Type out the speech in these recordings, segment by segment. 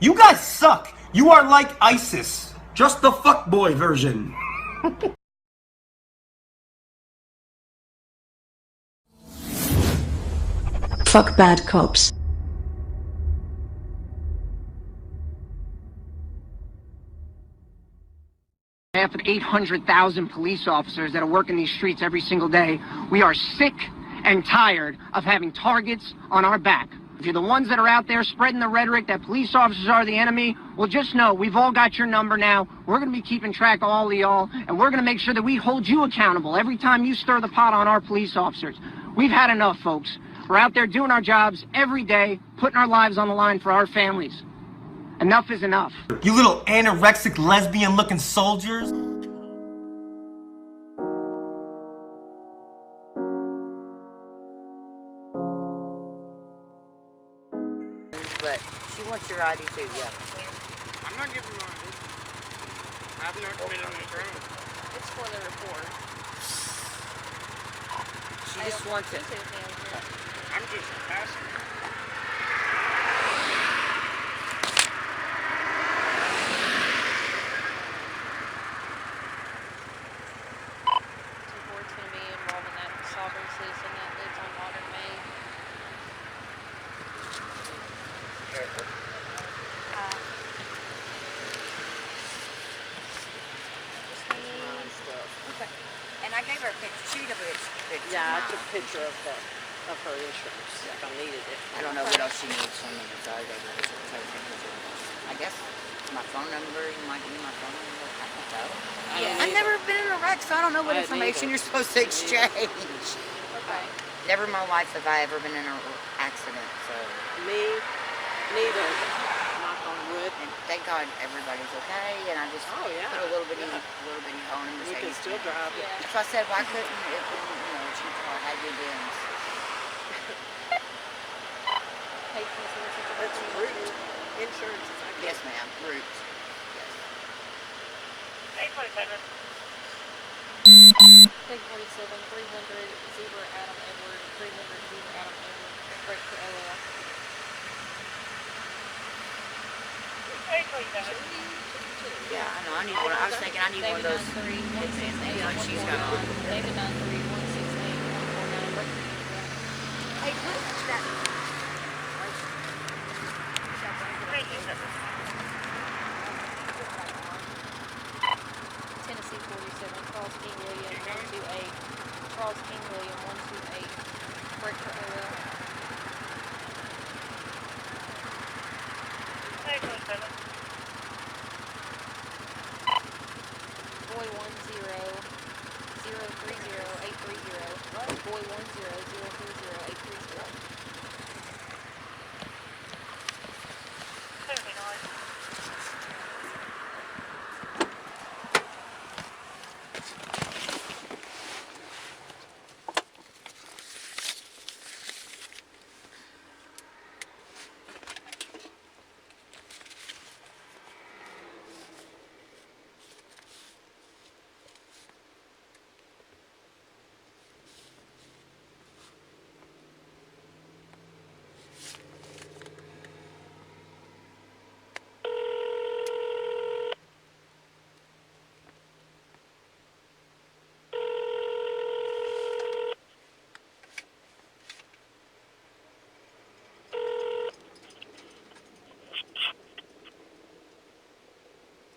You guys suck. You are like ISIS. Just the fuckboy version. Fuck bad cops. Half of 800,000 police officers that are working these streets every single day. We are sick and tired of having targets on our back. If you're the ones that are out there spreading the rhetoric that police officers are the enemy, well, just know we've all got your number now. We're going to be keeping track of all of y'all, and we're going to make sure that we hold you accountable every time you stir the pot on our police officers. We've had enough, folks. We're out there doing our jobs every day, putting our lives on the line for our families. Enough is enough. You little anorexic lesbian-looking soldiers. But she wants your ID too, yeah. I'm not giving my ID. I've not committed any crime. It's for the report. She just wants it. I'm just a passenger. Report's going to be involving that sovereign citizen that lives on Modern Maid. Okay. And I gave her a picture. She took a picture. Yeah, I took a picture of her insurance if I needed it. I don't know what else she needs from me, so I gave her a picture. I guess my phone number, you might give me my phone number. I don't know. Yeah. I've never been in a wreck, so I don't know what I information neither. you're supposed to exchange. Okay. Never in my life have I ever been in an accident, so. Me, neither. Knock on wood. And thank God everybody's okay, and I just Oh, yeah. put a little bitty Yeah. hole in the We can Mercedes. still drive it. Yeah. So I said, why couldn't it, she had good ends. Hey, can you see what's That's root. Insurance is like Yes, ma'am. Roots. Yes. 847, 300, Zebra Adam Edward, 300, Zebra Adam Edward, break for LL. 827. Yeah, I know. I need one. I was thinking I need one of David those. 93, 168, like she's got on. David 93, 168, 149, break for LL. Hey, what is that? Tennessee 47, Charles King William 128, Charles King William 128, break for LL. 827. Boy 10-030-830, Boy 10-030-830. 79.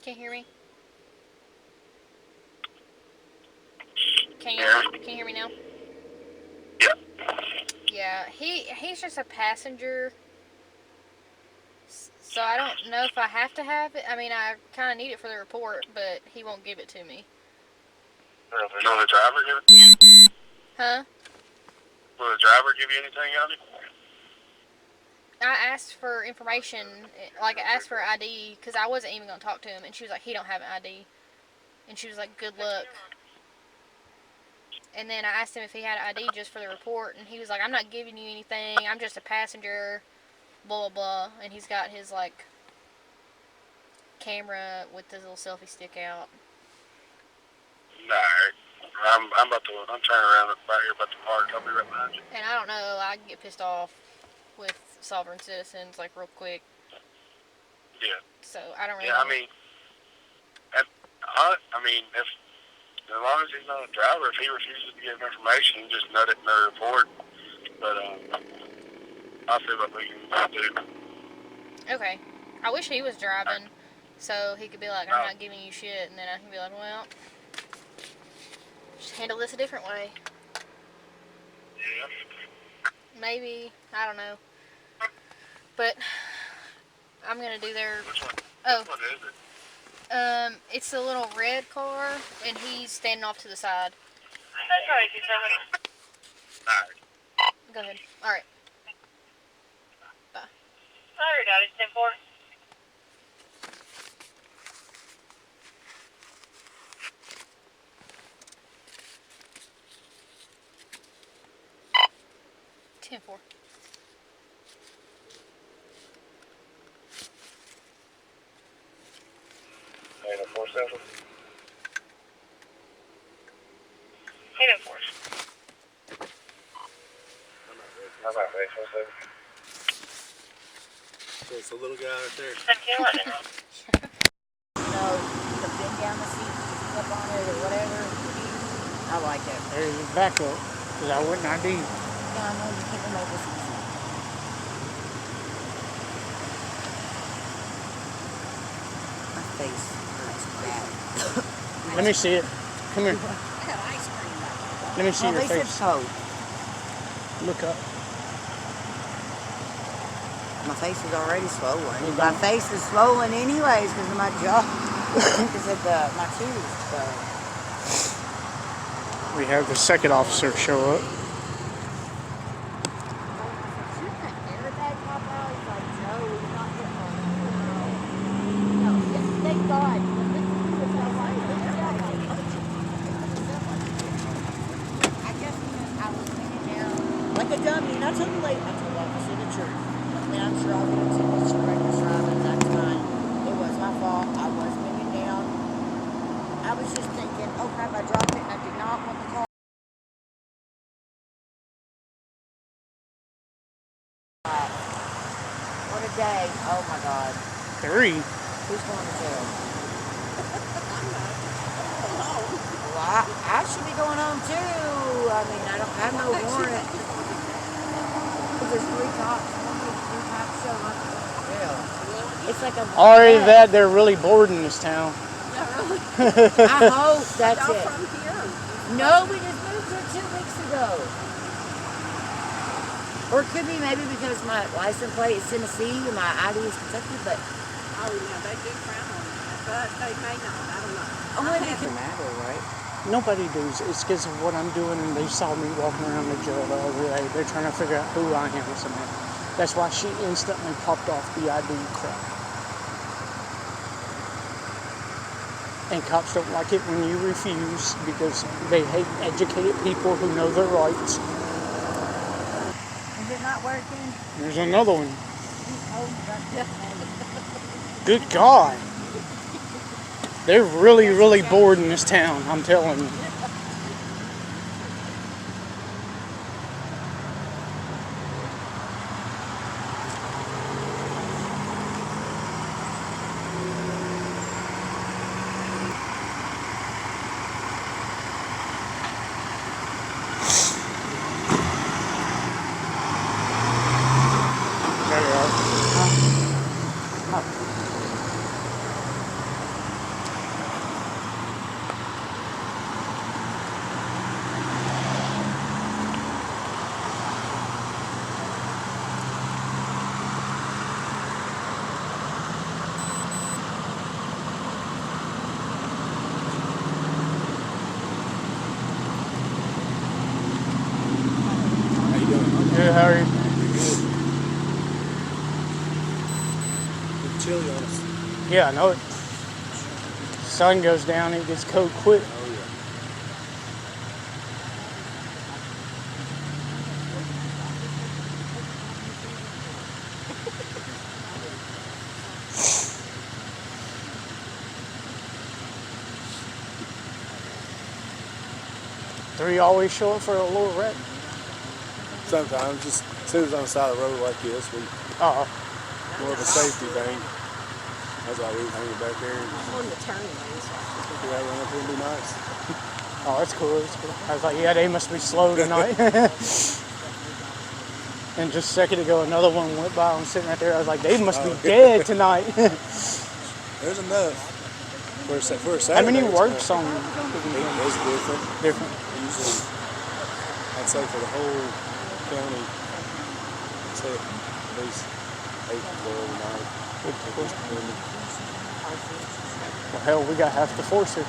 Can you hear me? Can you hear me now? Yeah. Yeah, he's just a passenger. So I don't know if I have to have it. I mean, I kind of need it for the report, but he won't give it to me. No, the driver give it to you? Huh? Will the driver give you anything on it? I asked for information, like I asked for ID, because I wasn't even going to talk to him, and she was like, he don't have an ID. And she was like, good luck. And then I asked him if he had an ID just for the report, and he was like, I'm not giving you anything, I'm just a passenger, blah, blah, blah. And he's got his, like, camera with his little selfie stick out. Alright. I'm turning around right here about to park. I'll be right behind you. And I don't know, I can get pissed off with sovereign citizens, like, real quick. Yeah. So I don't really Yeah, know. if as long as he's not a driver, if he refuses to give information, just nut it in the report. But I'll see what we can do. Okay. I wish he was driving so he could be like, I'm not giving you shit, and then I can be like, well, just handle this a different way. Yeah. Maybe. I don't know. But I'm going to do their... Which one? Oh. Which one is it? It's a little red car, and he's standing off to the side. Alright. Go ahead. Alright. Bye. Sorry, Daddy, 10-4. Ten-4. 847. 8-4. How about 847? So it's a little guy right there. 17-11. The pin down the seat, up on it or whatever. I like it. There's his backup, because I wouldn't ID. Yeah, I know you can't make this easy. My face hurts bad. Let me see it. Come here. I got ice cream back. Let me see your They said face. cold. Look up. My face is already swollen. My face is swollen anyways because of my jaw. Because of my tooth. So. We have the second officer show up. Thank God. I guess I was thinking down like a dummy, and I told the lady, I told the officer the truth. And I'm sure I'll get a ticket for reckless driving. That's fine. It was my fault. I was bending down. I was just thinking, oh crap, I dropped it and I did not want the car. What a day. Oh my God. 3. Who's going to jail? Well, I should be going home too. I mean, I don't have no warrant. There's 3 cops. 3 cops show up. Yeah. It's like a... Already that, they're really bored in this town. I hope that's it. No, we just moved here 2 weeks ago. Or it could be maybe because my license plate is Tennessee and my ID is Kentucky, but... Oh, yeah, they do frown on that, but they may not. I don't know. Only it doesn't matter, right? Nobody does. It's because of what I'm doing, and they saw me walking around the jail the other day. They're trying to figure out who I am somehow. That's why she instantly popped off the ID crap. And cops don't like it when you refuse because they hate educated people who know their rights. Is it not working? There's another one. Oh, Good God. They're really, really bored in this town, I'm telling you. There you are. How you doing? Good, how are you? It's chilly on us. Yeah, I know it. Sun goes down, it gets cold quick. Oh yeah. Three always show up for a little wreck. Sometimes, just as soon as on the side of the road like this, we more of a safety thing. That's why we was hanging back there. On the turn lanes. Yeah, run up here and be nice. Oh, that's cool. That's cool. I was like, yeah, they must be slow tonight. And just a second ago, another one went by. I'm sitting right there. I was like, they must be dead tonight. There's enough. For a Saturday. How many works it's on? It's different. Different. Usually, I'd say for the whole county, I'd say at least 8 to 12 a night. Well, hell, we got half the force here.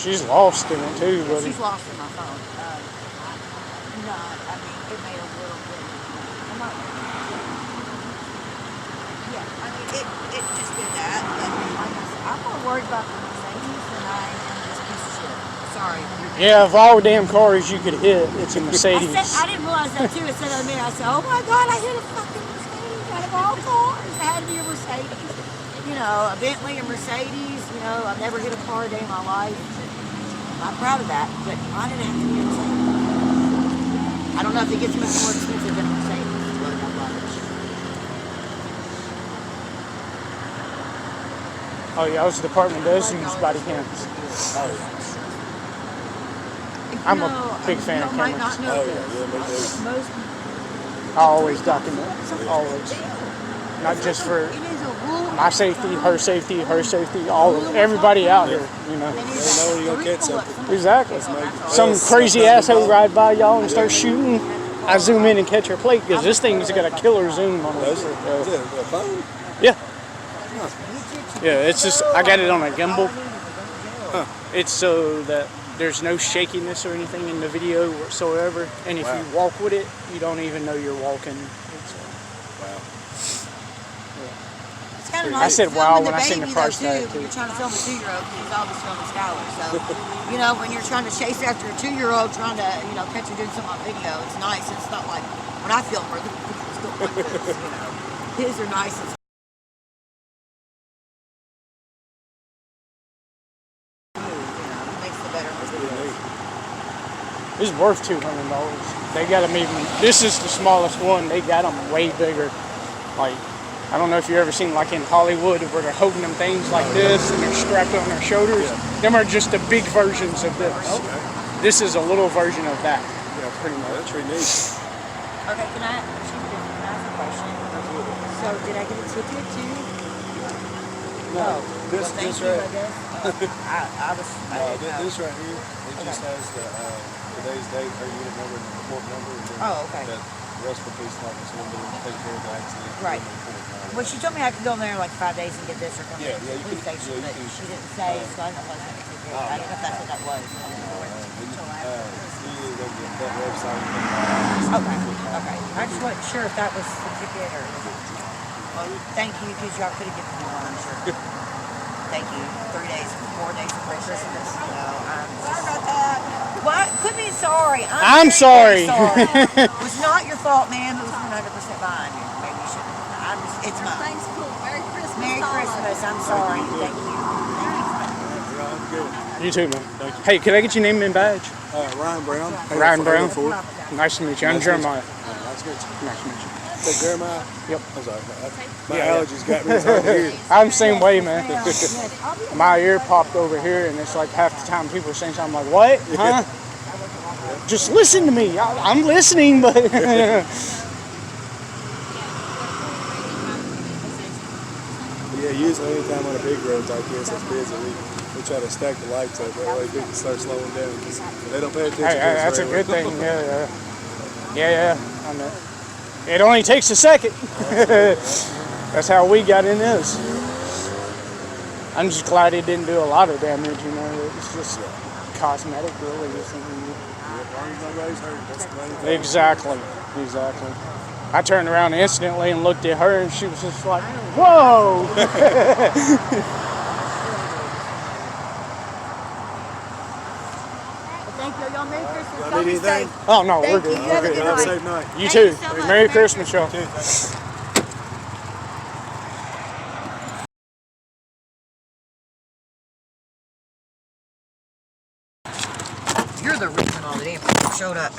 She's lost in it too, buddy. She's lost in my phone. No, I mean, it made a little bit. I'm not. Yeah, I mean, it just did that. But I'm more worried about the Mercedes than I am this piece of shit. Sorry. Yeah, of all damn cars you could hit, it's a Mercedes. I didn't realize that too. It said on me, I said, oh my God, I hit a fucking Mercedes out of all cars. It had to be a Mercedes. You know, a Bentley or Mercedes. You know, I've never hit a car a day in my life. I'm proud of that, but why did it have to be a Mercedes? I don't know if it gets much more expensive than a Mercedes, but I'm glad. Oh yeah, our department does use body cams. I'm a big fan of cameras. Most I always document, always. Not just for my safety, her safety, all of everybody out here, you know. You know you're gonna catch something. Exactly. Some crazy asshole ride by y'all and start shooting. I zoom in and catch her plate because this thing's got a killer zoom on it. Is it a phone? Yeah. Yeah, it's just, I got it on a gimbal. It's so that there's no shakiness or anything in the video whatsoever. And if you walk with it, you don't even know you're walking. Wow. It's kind of I nice said wow filming when I seen the price baby, tag though, too. You're trying to film a 2-year-old because he's always filming Skylar. So, you know, when you're trying to chase after a 2-year-old trying to, you know, catch her doing something on video, it's nice. It's not like when I film her, it's still like this, you know. His are nice. It's It's worth $200. They got them even. This is the smallest one. They got them way bigger. Like, I don't know if you ever seen like in Hollywood where they're holding them things like this and they're strapped on their shoulders. Them are just the big versions of this. This is a little version of that. Yeah, pretty much. That's pretty neat. okay, can I ask a question? So, did I get a ticket too? No, this Thank right. you, I guess. I was. This right here, it just has today's date, her unit number, and the report number. And then Okay. That rest of the piece, like it's going to take care of the accident. Right. Well, she told me I could go in there in like 5 days and get this or come to the police station, but she didn't say, so I don't know if I was going to I don't know if that's what that was. That website. Okay. I just wasn't sure if that was the ticket or. Thank you, because y'all could have given me one, I'm sure. Thank you. 4 days before Christmas. Sorry about that. What? Quit being sorry. I'm sorry. It was not your fault, ma'am. It was 100% mine. Maybe you shouldn't. It's mine. Thanks, cool. Merry Christmas. Merry Christmas. I'm sorry. Thank you. You too, man. Hey, could I get your name and badge? Ryan Brown. Ryan Brown. Nice to meet you. I'm Jeremiah. Nice to meet you. Nice to meet you. Say Jeremiah? Yep. I'm sorry. My allergies got me. It's hard to hear. I'm the same way, man. My ear popped over here, and it's like half the time people are saying something like, what? Huh? Just listen to me. I'm listening, but... Yeah, usually anytime on a big road like this, it's busy. We try to stack the lights up. That way people start slowing down. Because they don't pay attention to us That's a very good well. thing. Yeah. I mean, it only takes a second. That's how we got in this. I'm just glad it didn't do a lot of damage, you know. It's just cosmetic, really. As long as nobody's hurt, that's the main thing. Exactly. I turned around instantly and looked at her, and she was just like, whoa! Thank you. Y'all Merry Christmas. Y'all Y'all need be anything? safe. Oh, no, Thank we're good. you. You have a good Have a night. safe night. You Thank too. you so much. Merry Christmas, y'all. You're the reason all the damn people showed up.